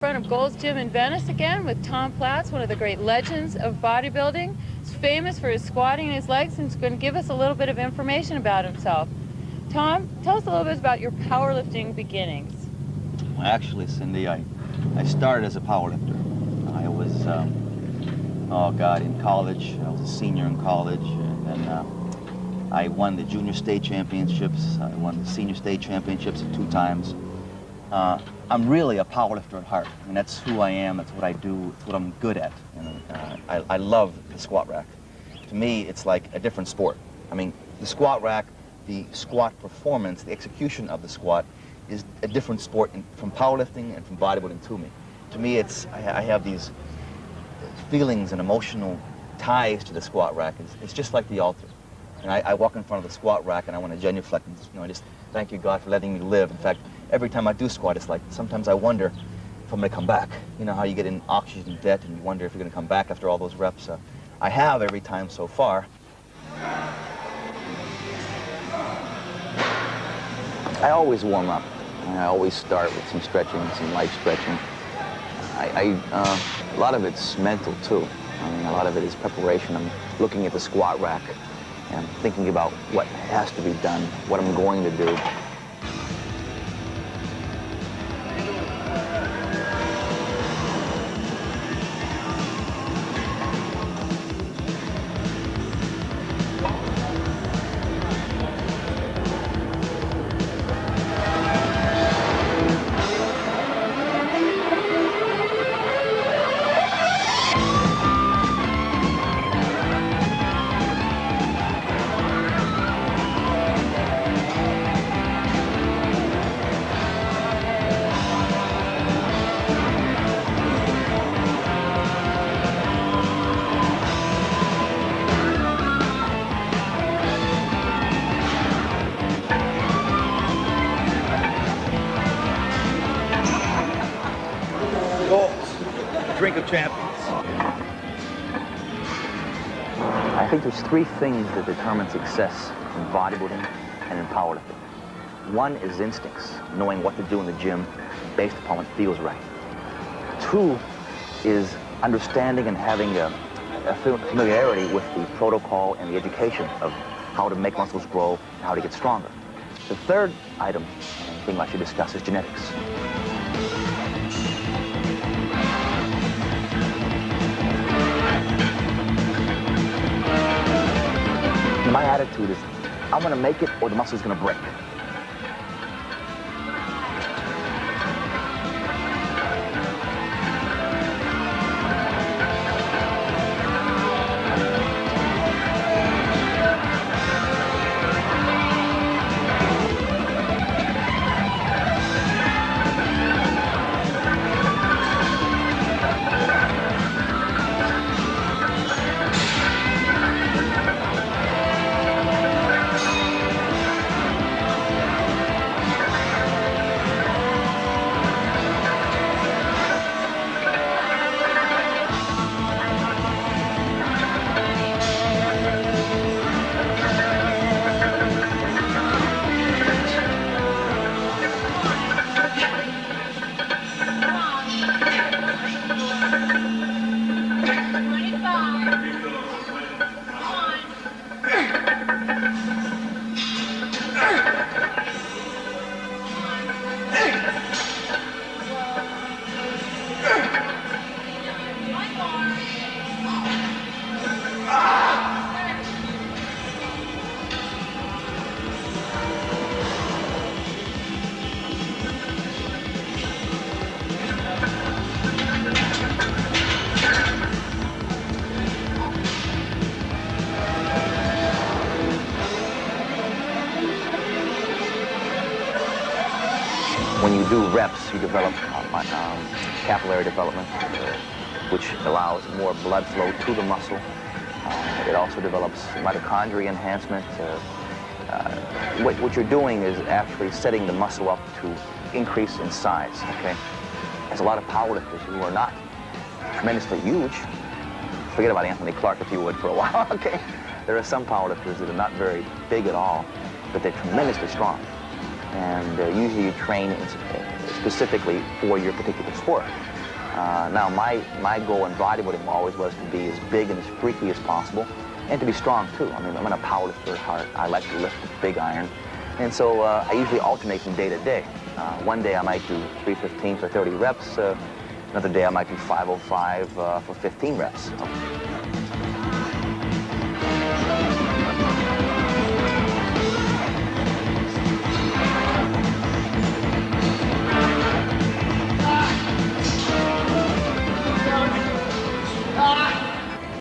In front of Gold's Gym in Venice again with Tom Platz, one of the great legends of bodybuilding. He's famous for his squatting and his legs, and he's going to give us a little bit of information about himself. Tom, tell us a little bit about your powerlifting beginnings. Well, actually, Cindy, I started as a powerlifter. I was, in college. I was a senior in college, and then I won the junior state championships. I won the senior state championships 2 times. I'm really a powerlifter at heart. I mean, that's who I am, that's what I do, it's what I'm good at. You know, I love the squat rack. To me, it's like a different sport. I mean, the squat rack, the squat performance, the execution of the squat is a different sport from powerlifting and from bodybuilding to me. To me, I have these feelings and emotional ties to the squat rack. It's just like the altar. And I walk in front of the squat rack and I want to genuflect and, you know, I just thank you, God, for letting me live. In fact, every time I do squat, it's like sometimes I wonder if I'm going to come back. You know how you get in oxygen debt and you wonder if you're going to come back after all those reps. I have every time so far. I always warm up. I always start with some stretching, some light stretching. A lot of it's mental too. I mean, a lot of it is preparation. I'm looking at the squat rack and thinking about what has to be done, what I'm going to do. Drink of champions. I think there's 3 things that determine success in bodybuilding and in powerlifting. 1 is instincts, knowing what to do in the gym based upon what feels right. 2 is understanding and having a familiarity with the protocol and the education of how to make muscles grow and how to get stronger. The 3rd item and thing I should discuss is genetics. My attitude is, I'm going to make it or the muscle's going to break. When you do reps, you develop capillary development, which allows more blood flow to the muscle. It also develops mitochondria enhancement. What you're doing is actually setting the muscle up to increase in size, okay? There's a lot of powerlifters who are not tremendously huge. Forget about Anthony Clark, if you would, for a while, okay? There are some powerlifters that are not very big at all, but they're tremendously strong. and usually you train specifically for your particular sport. Now, my goal in bodybuilding always was to be as big and as freaky as possible, and to be strong too. I mean, I'm a powerlifter at heart. I like to lift big iron, and so I usually alternate from day to day. One day I might do 315 for 30 reps. Another day I might do 505 for 15 reps.